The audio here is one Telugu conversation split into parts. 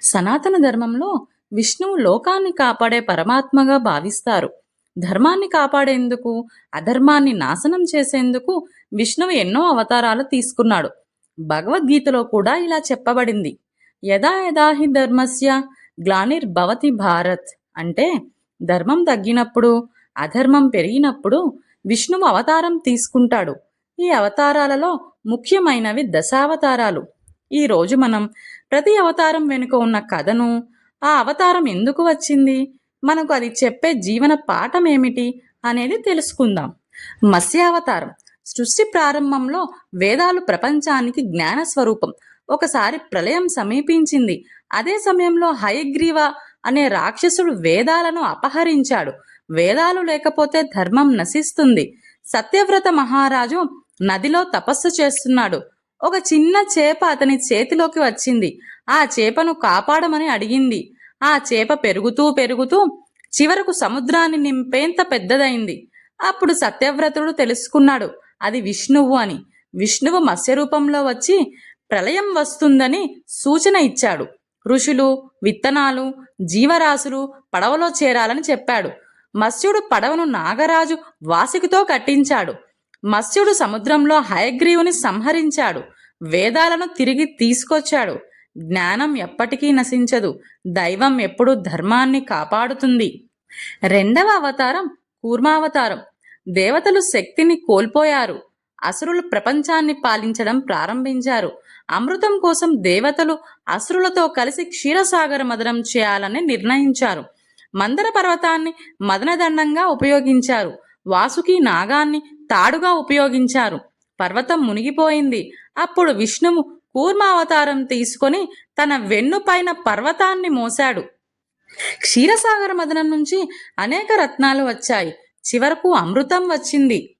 సనాతన ధర్మంలో విష్ణువు లోకాన్ని కాపాడే పరమాత్మగా భావిస్తారు. ధర్మాన్ని కాపాడేందుకు, అధర్మాన్ని నాశనం చేసేందుకు విష్ణువు ఎన్నో అవతారాలు తీసుకున్నాడు. భగవద్గీతలో కూడా ఇలా చెప్పబడింది. యదా యదా హి ధర్మస్య గ్లానిర్భవతి భారత్ అంటే ధర్మం తగ్గినప్పుడు, అధర్మం పెరిగినప్పుడు విష్ణువు అవతారం తీసుకుంటాడు. ఈ అవతారాలలో ముఖ్యమైనవి దశావతారాలు. ఈరోజు మనం ప్రతి అవతారం వెనుక ఉన్న కథను, ఆ అవతారం ఎందుకు వచ్చింది, మనకు అది చెప్పే జీవన పాఠం ఏమిటి అనేది తెలుసుకుందాం. మత్స్యావతారం. సృష్టి ప్రారంభంలో వేదాలు ప్రపంచానికి జ్ఞాన స్వరూపం. ఒకసారి ప్రళయం సమీపించింది. అదే సమయంలో హయగ్రీవ అనే రాక్షసుడు వేదాలను అపహరించాడు. వేదాలు లేకపోతే ధర్మం నశిస్తుంది. సత్యవ్రత మహారాజు నదిలో తపస్సు చేస్తున్నాడు. ఒక చిన్న చేప అతని చేతిలోకి వచ్చింది. ఆ చేపను కాపాడమని అడిగింది. ఆ చేప పెరుగుతూ పెరుగుతూ చివరకు సముద్రాన్ని నింపేంత పెద్దదైంది. అప్పుడు సత్యవ్రతుడు తెలుసుకున్నాడు అది విష్ణువు అని. విష్ణువు మత్స్య రూపంలో వచ్చి ప్రళయం వస్తుందని సూచన ఇచ్చాడు. ఋషులు, విత్తనాలు, జీవరాశులు పడవలో చేరాలని చెప్పాడు. మత్స్యుడు పడవను నాగరాజు వాసికితో కట్టించాడు. మత్స్యుడు సముద్రంలో హయగ్రీవుని సంహరించాడు. వేదాలను తిరిగి తీసుకొచ్చాడు. జ్ఞానం ఎప్పటికీ నశించదు. దైవం ఎప్పుడూ ధర్మాన్ని కాపాడుతుంది. రెండవ అవతారం కూర్మావతారం. దేవతలు శక్తిని కోల్పోయారు. అసురులు ప్రపంచాన్ని పాలించడం ప్రారంభించారు. అమృతం కోసం దేవతలు అసురులతో కలిసి క్షీరసాగర మదనం చేయాలని నిర్ణయించారు. మందర పర్వతాన్ని మదనదండంగా ఉపయోగించారు. వాసుకి నాగాన్ని తాడుగా ఉపయోగించారు. పర్వతం మునిగిపోయింది. అప్పుడు విష్ణువు కూర్మావతారం తీసుకొని తన వెన్నుపైన పర్వతాన్ని మోశాడు. క్షీరసాగర మదనం నుంచి అనేక రత్నాలు వచ్చాయి. చివరకు అమృతం వచ్చింది.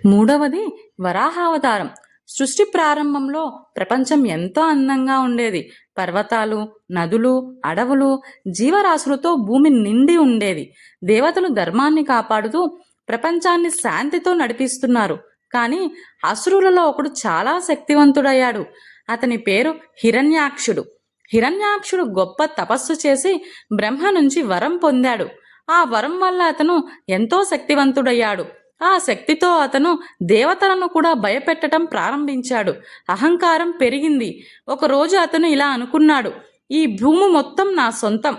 మూడవది వరాహావతారం. సృష్టి ప్రారంభంలో ప్రపంచం ఎంతో అందంగా ఉండేది. పర్వతాలు, నదులు, అడవులు, జీవరాశులతో భూమి నిండి ఉండేది. దేవతలు ధర్మాన్ని కాపాడుతూ ప్రపంచాన్ని శాంతితో నడిపిస్తున్నారు. కానీ అసురులలో ఒకడు చాలా శక్తివంతుడయ్యాడు. అతని పేరు హిరణ్యాక్షుడు. హిరణ్యాక్షుడు గొప్ప తపస్సు చేసి బ్రహ్మ నుంచి వరం పొందాడు. ఆ వరం వల్ల అతను ఎంతో శక్తివంతుడయ్యాడు. ఆ శక్తితో అతను దేవతలను కూడా భయపెట్టడం ప్రారంభించాడు. అహంకారం పెరిగింది. ఒకరోజు అతను ఇలా అనుకున్నాడు, ఈ భూమి మొత్తం నా సొంతం.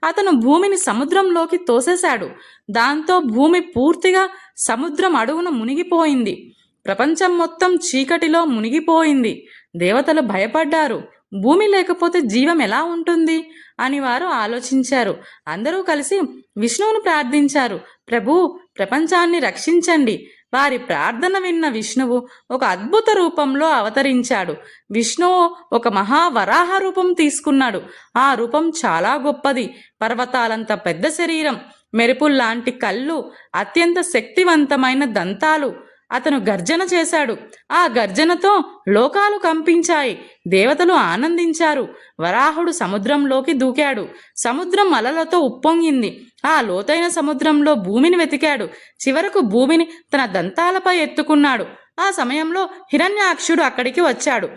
అతను భూమిని సముద్రంలోకి తోసేశాడు. దాంతో భూమి పూర్తిగా సముద్రం అడుగున మునిగిపోయింది. ప్రపంచం మొత్తం చీకటిలో మునిగిపోయింది. దేవతలు భయపడ్డారు. భూమి లేకపోతే జీవం ఎలా ఉంటుంది అని వారు ఆలోచించారు. అందరూ కలిసి విష్ణువును ప్రార్థించారు. ప్రభు, ప్రపంచాన్ని రక్షించండి. వారి ప్రార్థన విన్న విష్ణువు ఒక అద్భుత రూపంలో అవతరించాడు. విష్ణువు ఒక మహావరాహ రూపం తీసుకున్నాడు. ఆ రూపం చాలా గొప్పది. పర్వతాలంత పెద్ద శరీరం, మెరుపుల్లాంటి కళ్ళు, అత్యంత శక్తివంతమైన దంతాలు. అతను గర్జన చేశాడు. ఆ గర్జనతో లోకాలు కంపించాయి. దేవతలు ఆనందించారు. వరాహుడు సముద్రంలోకి దూకాడు. సముద్రం అలలతో ఉప్పొంగింది. ఆ లోతైన సముద్రంలో భూమిని వెతికాడు. చివరకు భూమిని తన దంతాలపై ఎత్తుకున్నాడు. ఆ సమయంలో హిరణ్యాక్షుడు అక్కడికి వచ్చాడు.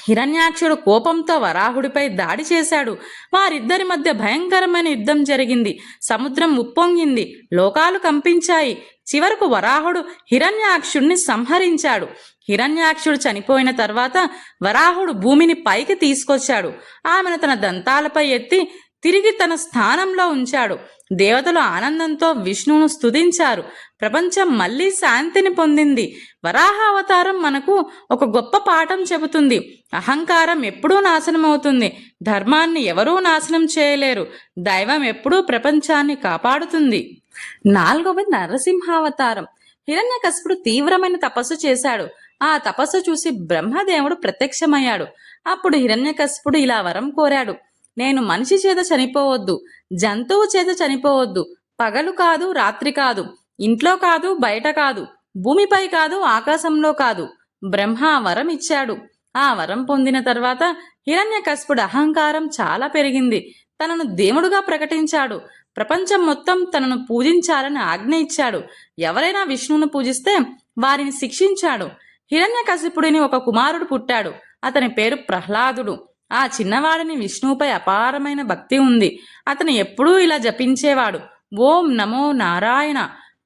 హిరణ్యాక్షుడు కోపంతో వరాహుడిపై దాడి చేశాడు. వారిద్దరి మధ్య భయంకరమైన యుద్ధం జరిగింది. సముద్రం ఉప్పొంగింది. లోకాలు కంపించాయి. చివరకు వరాహుడు హిరణ్యాక్షుడిని సంహరించాడు. హిరణ్యాక్షుడు చనిపోయిన తర్వాత వరాహుడు భూమిని పైకి తీసుకొచ్చాడు. ఆమెను తన దంతాలపై ఎత్తి తిరిగి తన స్థానంలో ఉంచాడు. దేవతలు ఆనందంతో విష్ణువును స్తుతించారు. ప్రపంచం మళ్ళీ శాంతిని పొందింది. వరాహ అవతారం మనకు ఒక గొప్ప పాఠం చెబుతుంది. అహంకారం ఎప్పుడూ నాశనం అవుతుంది. ధర్మాన్ని ఎవరూ నాశనం చేయలేరు. దైవం ఎప్పుడూ ప్రపంచాన్ని కాపాడుతుంది. నాలుగవది నరసింహావతారం. హిరణ్యకశిపుడు తీవ్రమైన తపస్సు చేశాడు. ఆ తపస్సు చూసి బ్రహ్మదేవుడు ప్రత్యక్షమయ్యాడు. అప్పుడు హిరణ్యకశిపుడు ఇలా వరం కోరాడు, నేను మనిషి చేత చనిపోవద్దు, జంతువు చేత చనిపోవద్దు. పగలు కాదు, రాత్రి కాదు, ఇంట్లో కాదు, బయట కాదు, భూమిపై కాదు, ఆకాశంలో కాదు. బ్రహ్మ వరం ఇచ్చాడు. ఆ వరం పొందిన తర్వాత హిరణ్యకశిపుడు అహంకారం చాలా పెరిగింది. తనను దేవుడుగా ప్రకటించాడు. ప్రపంచం మొత్తం తనను పూజించాలని ఆజ్ఞ ఇచ్చాడు. ఎవరైనా విష్ణువును పూజిస్తే వారిని శిక్షించాడు. హిరణ్యకశిపుడిని ఒక కుమారుడు పుట్టాడు. అతని పేరు ప్రహ్లాదుడు. ఆ చిన్నవాడిని విష్ణువుపై అపారమైన భక్తి ఉంది. అతను ఎప్పుడూ ఇలా జపించేవాడు, ఓం నమో నారాయణ.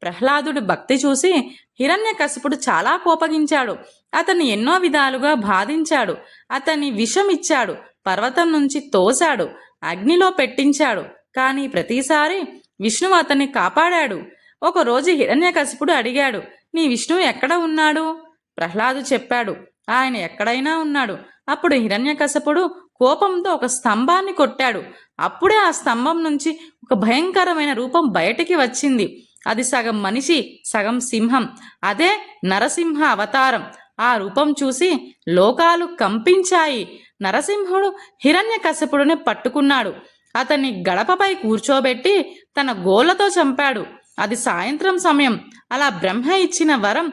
ప్రహ్లాదుడి భక్తి చూసి హిరణ్యకశిపుడు చాలా కోపగించాడు. అతన్ని ఎన్నో విధాలుగా బాధించాడు. అతన్ని విషం ఇచ్చాడు, పర్వతం నుంచి తోశాడు, అగ్నిలో పెట్టించాడు. కానీ ప్రతిసారి విష్ణువు అతన్ని కాపాడాడు. ఒకరోజు హిరణ్యకశిపుడు అడిగాడు, నీ విష్ణువు ఎక్కడ ఉన్నాడు? ప్రహ్లాదు చెప్పాడు, ఆయన ఎక్కడైనా ఉన్నాడు. అప్పుడు హిరణ్యకశిపుడు కోపంతో ఒక స్తంభాన్ని కొట్టాడు. అప్పుడే ఆ స్తంభం నుంచి ఒక భయంకరమైన రూపం బయటికి వచ్చింది. అది సగం మనిషి, సగం సింహం. అదే నరసింహ అవతారం. ఆ రూపం చూసి లోకాలు కంపించాయి. నరసింహుడు హిరణ్యకశిపుడిని పట్టుకున్నాడు. అతన్ని గడపపై కూర్చోబెట్టి తన గోళ్లతో చంపాడు. అది సాయంత్రం సమయం. అలా బ్రహ్మ ఇచ్చిన వరం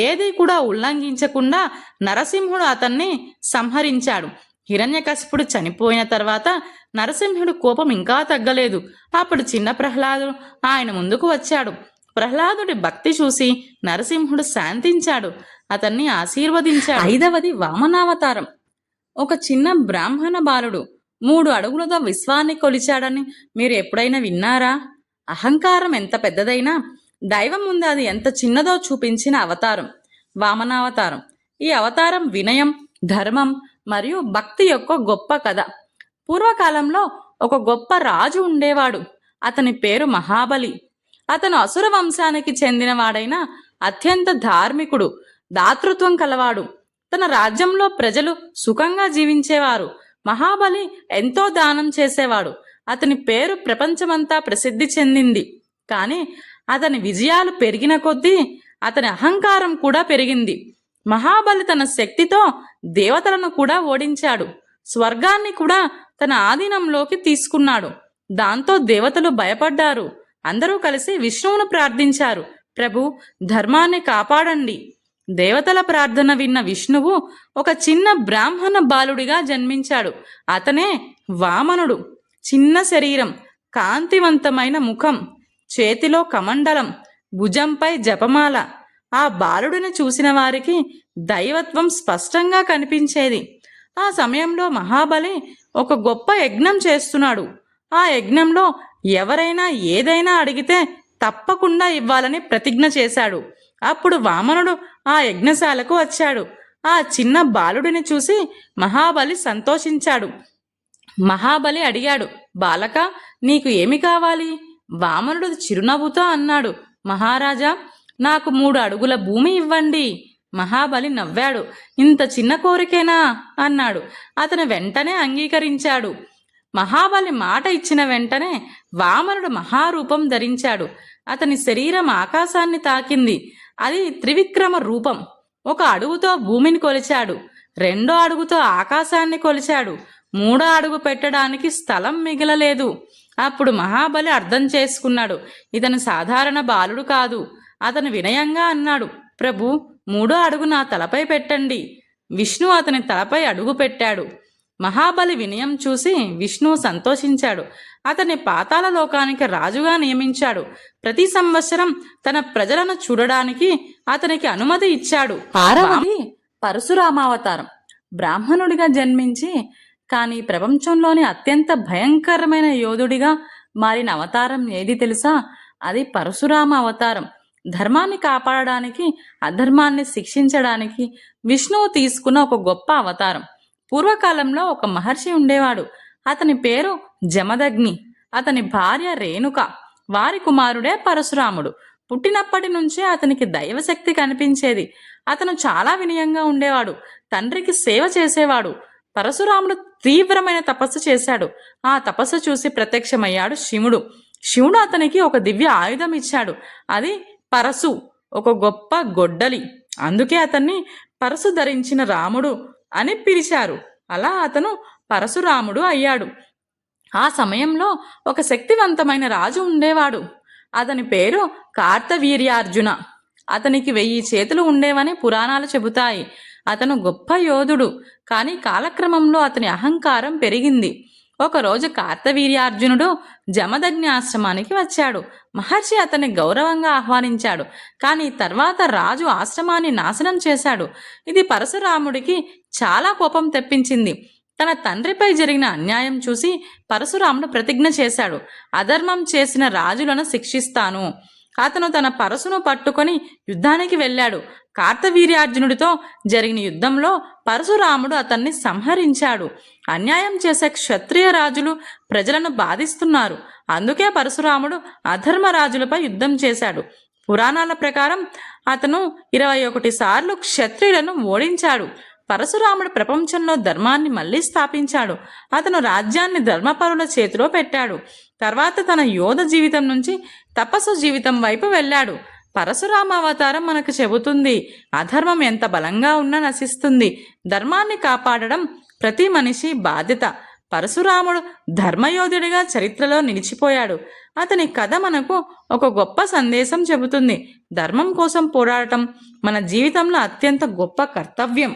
ఏది కూడా ఉల్లంఘించకుండా నరసింహుడు అతన్ని సంహరించాడు. హిరణ్యకశిపుడు చనిపోయిన తర్వాత నరసింహుడు కోపం ఇంకా తగ్గలేదు. అప్పుడు చిన్న ప్రహ్లాదుడు ఆయన ముందుకు వచ్చాడు. ప్రహ్లాదుడి భక్తి చూసి నరసింహుడు శాంతించాడు, అతన్ని ఆశీర్వదించాడు. 5వది వామనావతారం. ఒక చిన్న బ్రాహ్మణ బాలుడు 3 అడుగులతో విశ్వాన్ని కొలిచాడని మీరు ఎప్పుడైనా విన్నారా? అహంకారం ఎంత పెద్దదైనా దైవం ముందు అది ఎంత చిన్నదో చూపించిన అవతారం వామనావతారం. ఈ అవతారం వినయం, ధర్మం మరియు భక్తి యొక్క గొప్ప కథ. పూర్వకాలంలో ఒక గొప్ప రాజు ఉండేవాడు. అతని పేరు మహాబలి. అతను అసుర వంశానికి చెందినవాడైన అత్యంత ధార్మికుడు, దాతృత్వం కలవాడు. తన రాజ్యంలో ప్రజలు సుఖంగా జీవించేవారు. మహాబలి ఎంతో దానం చేసేవాడు. అతని పేరు ప్రపంచమంతా ప్రసిద్ధి చెందింది. కానీ అతని విజయాలు పెరిగిన కొద్దీ అతని అహంకారం కూడా పెరిగింది. మహాబలి తన శక్తితో దేవతలను కూడా ఓడించాడు. స్వర్గాన్ని కూడా తన ఆధీనంలోకి తీసుకున్నాడు. దాంతో దేవతలు భయపడ్డారు. అందరూ కలిసి విష్ణువును ప్రార్థించారు, ప్రభు, ధర్మాన్ని కాపాడండి. దేవతల ప్రార్థన విన్న విష్ణువు ఒక చిన్న బ్రాహ్మణ బాలుడిగా జన్మించాడు. అతనే వామనుడు. చిన్న శరీరం, కాంతివంతమైన ముఖం, చేతిలో కమండలం, భుజంపై జపమాల. ఆ బాలుడిని చూసిన వారికి దైవత్వం స్పష్టంగా కనిపించేది. ఆ సమయంలో మహాబలి ఒక గొప్ప యజ్ఞం చేస్తున్నాడు. ఆ యజ్ఞంలో ఎవరైనా ఏదైనా అడిగితే తప్పకుండా ఇవ్వాలని ప్రతిజ్ఞ చేశాడు. అప్పుడు వామనుడు ఆ యజ్ఞశాలకు వచ్చాడు. ఆ చిన్న బాలుడిని చూసి మహాబలి సంతోషించాడు. మహాబలి అడిగాడు, బాలక, నీకు ఏమి కావాలి? వామనుడు చిరునవ్వుతో అన్నాడు, మహారాజా, నాకు 3 అడుగుల భూమి ఇవ్వండి. మహాబలి నవ్వాడు. ఇంత చిన్న కోరికేనా అన్నాడు. అతను వెంటనే అంగీకరించాడు. మహాబలి మాట ఇచ్చిన వెంటనే వామనుడు మహారూపం ధరించాడు. అతని శరీరం ఆకాశాన్ని తాకింది. అది త్రివిక్రమ రూపం. 1 అడుగుతో భూమిని కొలిచాడు, 2వ అడుగుతో ఆకాశాన్ని కొలిచాడు, 3వ అడుగు పెట్టడానికి స్థలం మిగలలేదు. అప్పుడు మహాబలి అర్థం చేసుకున్నాడు, ఇతను సాధారణ బాలుడు కాదు. అతను వినయంగా అన్నాడు, ప్రభు, 3వ అడుగు నా తలపై పెట్టండి. విష్ణు అతని తలపై అడుగు పెట్టాడు. మహాబలి వినయం చూసి విష్ణువు సంతోషించాడు. అతని పాతాళ లోకానికి రాజుగా నియమించాడు. ప్రతి సంవత్సరం తన ప్రజలను చూడడానికి అతనికి అనుమతి ఇచ్చాడు. 6వది పరశురామావతారం. బ్రాహ్మణుడిగా జన్మించి కానీ ప్రపంచంలోని అత్యంత భయంకరమైన యోధుడిగా మారిన అవతారం ఏది తెలుసా? అది పరశురామ అవతారం. ధర్మాన్ని కాపాడడానికి, అధర్మాన్ని శిక్షించడానికి విష్ణువు తీసుకున్న ఒక గొప్ప అవతారం. పూర్వకాలంలో ఒక మహర్షి ఉండేవాడు. అతని పేరు జమదగ్ని. అతని భార్య రేణుక. వారి కుమారుడే పరశురాముడు. పుట్టినప్పటి నుంచే అతనికి దైవశక్తి కనిపించేది. అతను చాలా వినయంగా ఉండేవాడు. తండ్రికి సేవ చేసేవాడు. పరశురాముడు తీవ్రమైన తపస్సు చేశాడు. ఆ తపస్సు చూసి ప్రత్యక్షమయ్యాడు శివుడు. శివుడు అతనికి ఒక దివ్య ఆయుధం ఇచ్చాడు. అది పరశు, ఒక గొప్ప గొడ్డలి. అందుకే అతన్ని పరశు ధరించిన రాముడు అని పిలిచారు. అలా అతను పరశురాముడు అయ్యాడు. ఆ సమయంలో ఒక శక్తివంతమైన రాజు ఉండేవాడు. అతని పేరు కార్తవీర్యార్జున. అతనికి 1000 చేతులు ఉండేవని పురాణాలు చెబుతాయి. అతను గొప్ప యోధుడు. కానీ కాలక్రమంలో అతని అహంకారం పెరిగింది. ఒకరోజు కార్తవీర్యార్జునుడు జమదగ్ని ఆశ్రమానికి వచ్చాడు. మహర్షి అతన్ని గౌరవంగా ఆహ్వానించాడు. కానీ తర్వాత రాజు ఆశ్రమాన్ని నాశనం చేశాడు. ఇది పరశురాముడికి చాలా కోపం తెప్పించింది. తన తండ్రిపై జరిగిన అన్యాయం చూసి పరశురాముడు ప్రతిజ్ఞ చేశాడు. అధర్మం చేసిన రాజులను శిక్షిస్తాను. అతను తన పరశును పట్టుకొని యుద్ధానికి వెళ్ళాడు. కార్తవీర్యార్జునుడితో జరిగిన యుద్ధంలో పరశురాముడు అతన్ని సంహరించాడు. అన్యాయం చేసే క్షత్రియ రాజులు ప్రజలను బాధిస్తున్నారు. అందుకే పరశురాముడు అధర్మరాజులపై యుద్ధం చేశాడు. పురాణాల ప్రకారం అతను 21 సార్లు క్షత్రియులను ఓడించాడు. పరశురాముడు ప్రపంచంలో ధర్మాన్ని మళ్లీ స్థాపించాడు. అతను రాజ్యాన్ని ధర్మపరుల చేతిలో పెట్టాడు. తర్వాత తన యోధ జీవితం నుంచి తపస్సు జీవితం వైపు వెళ్ళాడు. పరశురామ అవతారం మనకు చెబుతుంది, అధర్మం ఎంత బలంగా ఉన్నా నశిస్తుంది. ధర్మాన్ని కాపాడడం ప్రతి మనిషి బాధ్యత. పరశురాముడు ధర్మయోధుడిగా చరిత్రలో నిలిచిపోయాడు. అతని కథ మనకు ఒక గొప్ప సందేశం చెబుతుంది. ధర్మం కోసం పోరాడటం మన జీవితంలో అత్యంత గొప్ప కర్తవ్యం.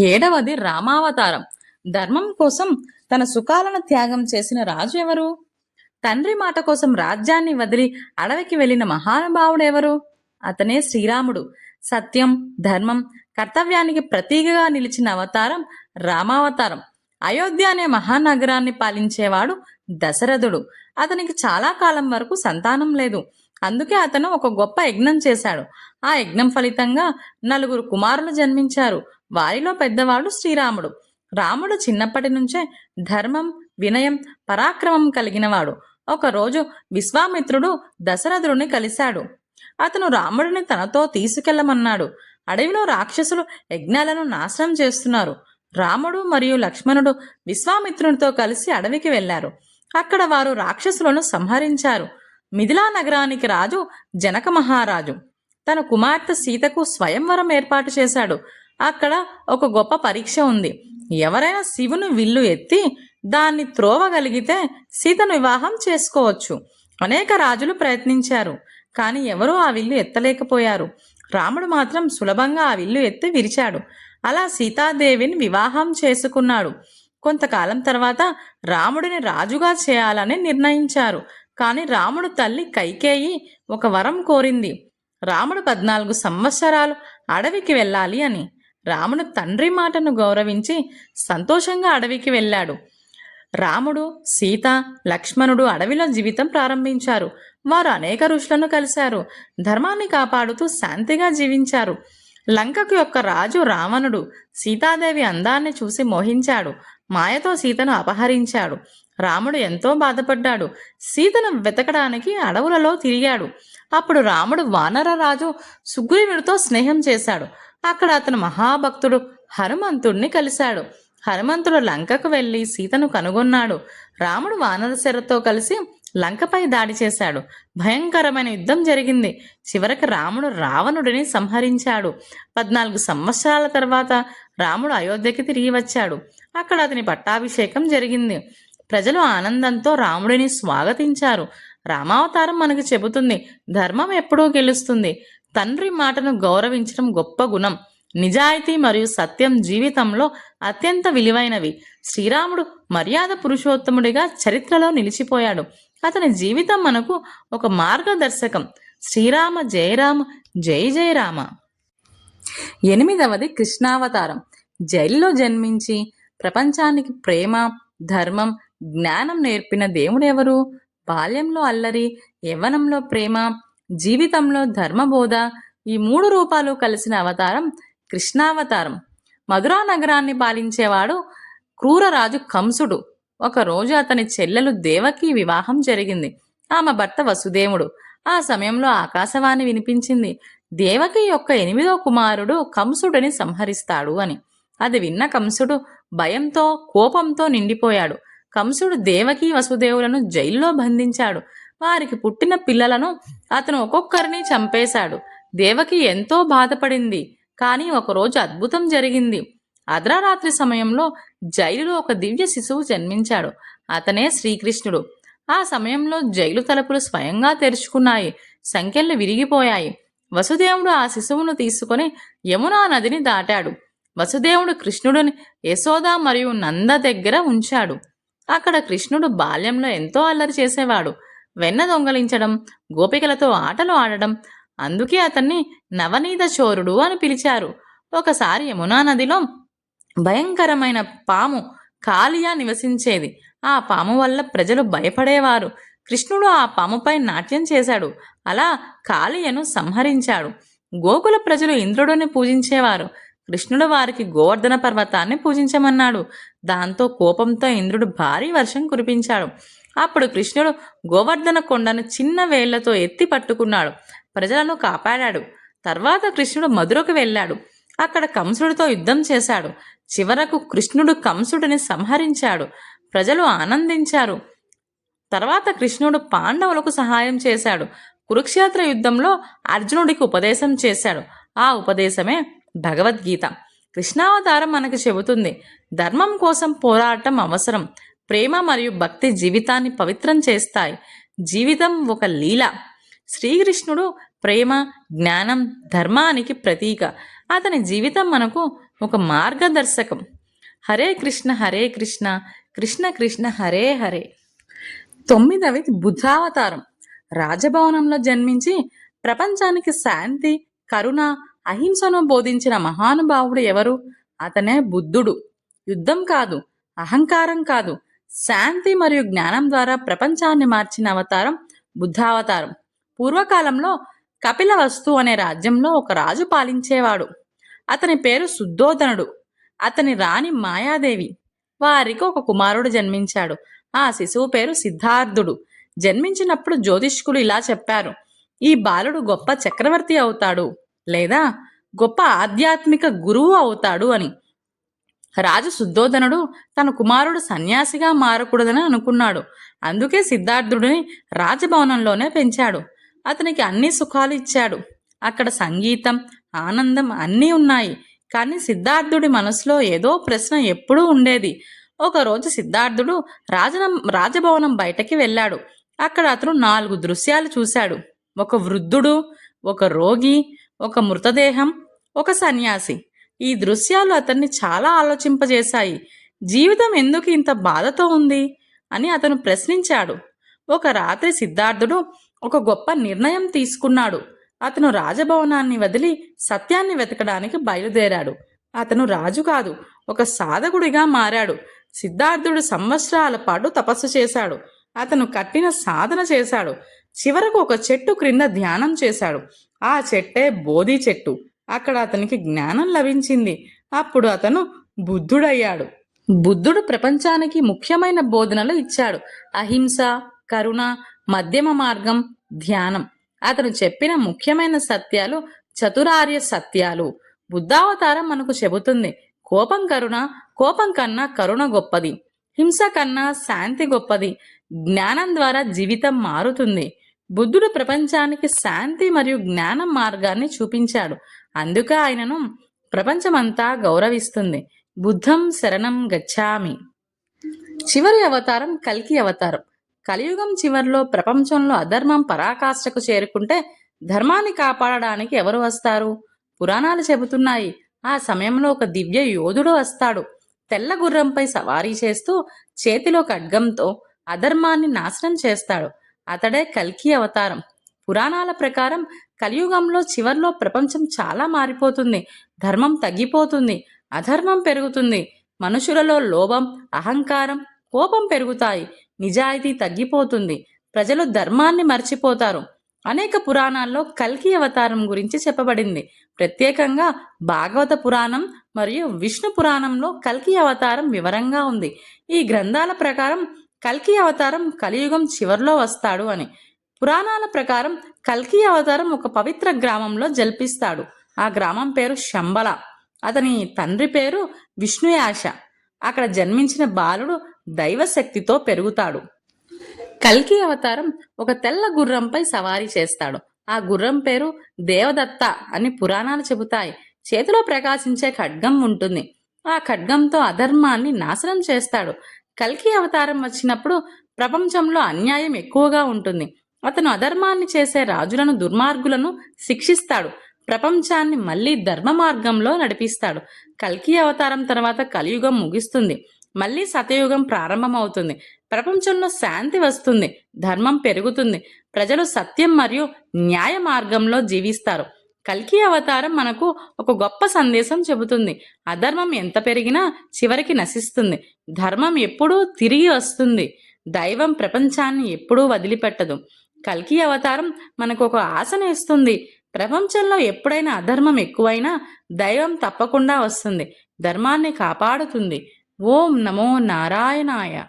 7వది రామావతారం. ధర్మం కోసం తన సుఖాలను త్యాగం చేసిన రాజు ఎవరు? తండ్రి మాట కోసం రాజ్యాన్ని వదిలి అడవికి వెళ్ళిన మహానుభావుడెవరు? అతనే శ్రీరాముడు. సత్యం, ధర్మం, కర్తవ్యానికి ప్రతీకగా నిలిచిన అవతారం రామావతారం. అయోధ్య అనే మహానగరాన్ని పాలించేవాడు దశరథుడు. అతనికి చాలా కాలం వరకు సంతానం లేదు. అందుకే అతను ఒక గొప్ప యజ్ఞం చేశాడు. ఆ యజ్ఞం ఫలితంగా 4 కుమారులు జన్మించారు. వారిలో పెద్దవాడు శ్రీరాముడు. రాముడు చిన్నప్పటి నుంచే ధర్మం, వినయం, పరాక్రమం కలిగినవాడు. ఒకరోజు విశ్వామిత్రుడు దశరథుడిని కలిశాడు. అతను రాముడిని తనతో తీసుకెళ్లమన్నాడు. అడవిలో రాక్షసులు యజ్ఞాలను నాశనం చేస్తున్నారు. రాముడు మరియు లక్ష్మణుడు విశ్వామిత్రునితో కలిసి అడవికి వెళ్లారు. అక్కడ వారు రాక్షసులను సంహరించారు. మిథిలా నగరానికి రాజు జనక మహారాజు తన కుమార్తె సీతకు స్వయంవరం ఏర్పాటు చేశాడు. అక్కడ ఒక గొప్ప పరీక్ష ఉంది. ఎవరైనా శివుని విల్లు ఎత్తి దాన్ని త్రోవగలిగితే సీతను వివాహం చేసుకోవచ్చు. అనేక రాజులు ప్రయత్నించారు, కానీ ఎవరూ ఆ విల్లు ఎత్తలేకపోయారు. రాముడు మాత్రం సులభంగా ఆ విల్లు ఎత్తి విరిచాడు. అలా సీతాదేవిని వివాహం చేసుకున్నాడు. కొంతకాలం తర్వాత రాముడిని రాజుగా చేయాలని నిర్ణయించారు. కానీ రాముడు తల్లి కైకేయి ఒక వరం కోరింది. రాముడు 14 సంవత్సరాలు అడవికి వెళ్ళాలి అని. రాముడు తండ్రి మాటను గౌరవించి సంతోషంగా అడవికి వెళ్ళాడు. రాముడు, సీత, లక్ష్మణుడు అడవిలో జీవితం ప్రారంభించారు. వారు అనేక ఋషులను కలిశారు. ధర్మాన్ని కాపాడుతూ శాంతిగా జీవించారు. లంకకు యొక్క రాజు రావణుడు సీతాదేవి అందాన్ని చూసి మోహించాడు. మాయతో సీతను అపహరించాడు. రాముడు ఎంతో బాధపడ్డాడు. సీతను వెతకడానికి అడవులలో తిరిగాడు. అప్పుడు రాముడు వానర రాజు సుగ్రీవుడితో స్నేహం చేశాడు. అక్కడ అతను మహాభక్తుడు హనుమంతుడిని కలిశాడు. హనుమంతుడు లంకకు వెళ్లి సీతను కనుగొన్నాడు. రాముడు వానరసెరతో కలిసి లంకపై దాడి చేశాడు. భయంకరమైన యుద్ధం జరిగింది. చివరికి రాముడు రావణుడిని సంహరించాడు. 14 సంవత్సరాల తర్వాత రాముడు అయోధ్యకి తిరిగి వచ్చాడు. అక్కడ అతని పట్టాభిషేకం జరిగింది. ప్రజలు ఆనందంతో రాముడిని స్వాగతించారు. రామావతారం మనకు చెబుతుంది, ధర్మం ఎప్పుడూ గెలుస్తుంది. తండ్రి మాటను గౌరవించడం గొప్ప గుణం. నిజాయితీ మరియు సత్యం జీవితంలో అత్యంత విలువైనవి. శ్రీరాముడు మర్యాద పురుషోత్తముడిగా చరిత్రలో నిలిచిపోయాడు. అతని జీవితం మనకు ఒక మార్గదర్శకం. శ్రీరామ జయ రామ, జై జయ రామ. 8వది కృష్ణావతారం. జైల్లో జన్మించి ప్రపంచానికి ప్రేమ, ధర్మం, జ్ఞానం నేర్పిన దేవుడెవరు? బాల్యంలో అల్లరి, యవ్వనంలో ప్రేమ, జీవితంలో ధర్మబోధ, ఈ 3 రూపాలు కలిసిన అవతారం కృష్ణావతారం. మధురా నగరాన్ని పాలించేవాడు క్రూరరాజు కంసుడు. ఒకరోజు అతని చెల్లెలు దేవకి వివాహం జరిగింది. ఆమె భర్త వసుదేవుడు. ఆ సమయంలో ఆకాశవాణి వినిపించింది, దేవకి యొక్క 8వ కుమారుడు కంసుడిని సంహరిస్తాడు అని. అది విన్న కంసుడు భయంతో, కోపంతో నిండిపోయాడు. కంసుడు దేవకి, వసుదేవులను జైల్లో బంధించాడు. వారికి పుట్టిన పిల్లలను అతను ఒక్కొక్కరిని చంపేశాడు. దేవకి ఎంతో బాధపడింది. కానీ ఒకరోజు అద్భుతం జరిగింది. అర్ధరాత్రి సమయంలో జైలులో ఒక దివ్య శిశువు జన్మించాడు. అతనే శ్రీకృష్ణుడు. ఆ సమయంలో జైలు తలుపులు స్వయంగా తెరుచుకున్నాయి. సంకెళ్ళు విరిగిపోయాయి. వసుదేవుడు ఆ శిశువును తీసుకుని యమునా నదిని దాటాడు. వసుదేవుడు కృష్ణుడిని యశోద మరియు నంద దగ్గర ఉంచాడు. అక్కడ కృష్ణుడు బాల్యంలో ఎంతో అల్లరి చేసేవాడు. వెన్న దొంగలించడం, గోపికలతో ఆటలు ఆడడం. అందుకే అతన్ని నవనీత చోరుడు అని పిలిచారు. ఒకసారి యమునా నదిలో భయంకరమైన పాము కాళియ నివసించేది. ఆ పాము వల్ల ప్రజలు భయపడేవారు. కృష్ణుడు ఆ పాముపై నాట్యం చేశాడు. అలా కాళియను సంహరించాడు. గోకుల ప్రజలు ఇంద్రుడిని పూజించేవారు. కృష్ణుడు వారికి గోవర్ధన పర్వతాన్ని పూజించమన్నాడు. దాంతో కోపంతో ఇంద్రుడు భారీ వర్షం కురిపించాడు. అప్పుడు కృష్ణుడు గోవర్ధన కొండను చిన్న వేళ్లతో ఎత్తి పట్టుకున్నాడు. ప్రజలను కాపాడాడు. తర్వాత కృష్ణుడు మధురకు వెళ్ళాడు. అక్కడ కంసుడితో యుద్ధం చేశాడు. చివరకు కృష్ణుడు కంసుడిని సంహరించాడు. ప్రజలు ఆనందించారు. తర్వాత కృష్ణుడు పాండవులకు సహాయం చేశాడు. కురుక్షేత్ర యుద్ధంలో అర్జునుడికి ఉపదేశం చేశాడు. ఆ ఉపదేశమే భగవద్గీత. కృష్ణావతారం మనకు చెబుతుంది, ధర్మం కోసం పోరాటం అవసరం. ప్రేమ మరియు భక్తి జీవితాన్ని పవిత్రం చేస్తాయి. జీవితం ఒక లీల. శ్రీకృష్ణుడు ప్రేమ, జ్ఞానం, ధర్మానికి ప్రతీక. అతని జీవితం మనకు ఒక మార్గదర్శకం. హరే కృష్ణ కృష్ణ కృష్ణ హరే హరే. 9వ బుద్ధావతారం. రాజభవనంలో జన్మించి ప్రపంచానికి శాంతి, కరుణ, అహింసను బోధించిన మహానుభావుడు ఎవరు? అతనే బుద్ధుడు. యుద్ధం కాదు, అహంకారం కాదు, శాంతి మరియు జ్ఞానం ద్వారా ప్రపంచాన్ని మార్చిన అవతారం బుద్ధావతారం. పూర్వకాలంలో కపిలవస్తు అనే రాజ్యంలో ఒక రాజు పాలించేవాడు. అతని పేరు శుద్ధోదనుడు. అతని రాణి మాయాదేవి. వారికి ఒక కుమారుడు జన్మించాడు. ఆ శిశువు పేరు సిద్ధార్థుడు. జన్మించినప్పుడు జ్యోతిష్కులు ఇలా చెప్పారు, ఈ బాలుడు గొప్ప చక్రవర్తి అవుతాడు లేదా గొప్ప ఆధ్యాత్మిక గురువు అవుతాడు అని. రాజు శుద్ధోదనుడు తన కుమారుడు సన్యాసిగా మారకూడదని అనుకున్నాడు. అందుకే సిద్ధార్థుడిని రాజభవనంలోనే పెంచాడు. అతనికి అన్ని సుఖాలు ఇచ్చాడు. అక్కడ సంగీతం, ఆనందం అన్నీ ఉన్నాయి. కానీ సిద్ధార్థుడి మనసులో ఏదో ప్రశ్న ఎప్పుడూ ఉండేది. ఒకరోజు సిద్ధార్థుడు రాజభవనం బయటకి వెళ్ళాడు. అక్కడ అతను 4 దృశ్యాలు చూశాడు. ఒక వృద్ధుడు, ఒక రోగి, ఒక మృతదేహం, ఒక సన్యాసి. ఈ దృశ్యాలు అతన్ని చాలా ఆలోచింపజేశాయి. జీవితం ఎందుకు ఇంత బాధతో ఉంది అని అతను ప్రశ్నించాడు. ఒక రాత్రి సిద్ధార్థుడు ఒక గొప్ప నిర్ణయం తీసుకున్నాడు. అతను రాజభవనాన్ని వదిలి సత్యాన్ని వెతకడానికి బయలుదేరాడు. అతను రాజు కాదు, ఒక సాధకుడిగా మారాడు. సిద్ధార్థుడు సంవత్సరాల పాటు తపస్సు చేశాడు. అతను కఠిన సాధన చేశాడు. చివరకు ఒక చెట్టు క్రింద ధ్యానం చేశాడు. ఆ చెట్టే బోధి చెట్టు. అక్కడ అతనికి జ్ఞానం లభించింది. అప్పుడు అతను బుద్ధుడయ్యాడు. బుద్ధుడు ప్రపంచానికి ముఖ్యమైన బోధనలు ఇచ్చాడు. అహింస, కరుణ, మధ్యమ మార్గం, ధ్యానం. అతను చెప్పిన ముఖ్యమైన సత్యాలు చతురార్య సత్యాలు. బుద్ధావతారం మనకు చెబుతుంది, కోపం కన్నా కరుణ గొప్పది, హింస కన్నా శాంతి గొప్పది, జ్ఞానం ద్వారా జీవితం మారుతుంది. బుద్ధుడు ప్రపంచానికి శాంతి మరియు జ్ఞానం మార్గాన్ని చూపించాడు. అందుకే ఆయనను ప్రపంచమంతా గౌరవిస్తుంది. బుద్ధం శరణం గచ్ఛామి. చివరి అవతారం కల్కి అవతారం. కలియుగం చివరిలో ప్రపంచంలో అధర్మం పరాకాష్ఠకు చేరుకుంటే ధర్మాన్ని కాపాడడానికి ఎవరు వస్తారు? పురాణాలు చెబుతున్నాయి. ఆ సమయంలో ఒక దివ్య యోధుడు వస్తాడు. తెల్ల గుర్రంపై సవారీ చేస్తూ చేతిలో ఖడ్గంతో అధర్మాన్ని నాశనం చేస్తాడు. అతడే కల్కి అవతారం. పురాణాల ప్రకారం కలియుగంలో చివర్లో ప్రపంచం చాలా మారిపోతుంది. ధర్మం తగ్గిపోతుంది, అధర్మం పెరుగుతుంది. మనుషులలో లోభం, అహంకారం, కోపం పెరుగుతాయి. నిజాయితీ తగ్గిపోతుంది. ప్రజలు ధర్మాన్ని మర్చిపోతారు. అనేక పురాణాల్లో కల్కి అవతారం గురించి చెప్పబడింది. ప్రత్యేకంగా భాగవత పురాణం మరియు విష్ణు పురాణంలో కల్కి అవతారం వివరంగా ఉంది. ఈ గ్రంథాల ప్రకారం కల్కి అవతారం కలియుగం చివర్లో వస్తాడు అని. పురాణాల ప్రకారం కల్కి అవతారం ఒక పవిత్ర గ్రామంలో జల్పిస్తాడు. ఆ గ్రామం పేరు శంబల. అతని తండ్రి పేరు విష్ణుయాశ. అక్కడ జన్మించిన బాలుడు దైవశక్తితో పెరుగుతాడు. కల్కి అవతారం ఒక తెల్ల గుర్రంపై సవారీ చేస్తాడు. ఆ గుర్రం పేరు దేవదత్త అని పురాణాలు చెబుతాయి. చేతిలో ప్రకాశించే ఖడ్గం ఉంటుంది. ఆ ఖడ్గంతో అధర్మాన్ని నాశనం చేస్తాడు. కల్కి అవతారం వచ్చినప్పుడు ప్రపంచంలో అన్యాయం ఎక్కువగా ఉంటుంది. అతను అధర్మాన్ని చేసే రాజులను, దుర్మార్గులను శిక్షిస్తాడు. ప్రపంచాన్ని మళ్ళీ ధర్మ మార్గంలో నడిపిస్తాడు. కల్కి అవతారం తర్వాత కలియుగం ముగిస్తుంది. మళ్ళీ సతయుగం ప్రారంభమవుతుంది. ప్రపంచంలో శాంతి వస్తుంది, ధర్మం పెరుగుతుంది. ప్రజలు సత్యం మరియు న్యాయ మార్గంలో జీవిస్తారు. కల్కి అవతారం మనకు ఒక గొప్ప సందేశం చెబుతుంది. అధర్మం ఎంత పెరిగినా చివరికి నశిస్తుంది. ధర్మం ఎప్పుడూ తిరిగి వస్తుంది. దైవం ప్రపంచాన్ని ఎప్పుడూ వదిలిపెట్టదు. కల్కి అవతారం మనకు ఒక ఆశనేస్తుంది. ప్రపంచంలో ఎప్పుడైనా అధర్మం ఎక్కువైనా దైవం తప్పకుండా వస్తుంది, ధర్మాన్ని కాపాడుతుంది. ఓం నమో నారాయణాయ.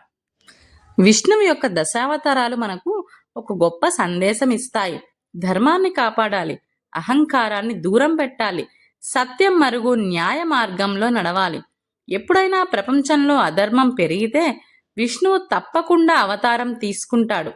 విష్ణువు యొక్క దశావతారాలు మనకు ఒక గొప్ప సందేశం ఇస్తాయి. ధర్మాన్ని కాపాడాలి, అహంకారాన్ని దూరం పెట్టాలి, సత్యం మరుగు న్యాయ మార్గంలో నడవాలి. ఎప్పుడైనా ప్రపంచంలో అధర్మం పెరిగితే విష్ణువు తప్పకుండా అవతారం తీసుకుంటాడు.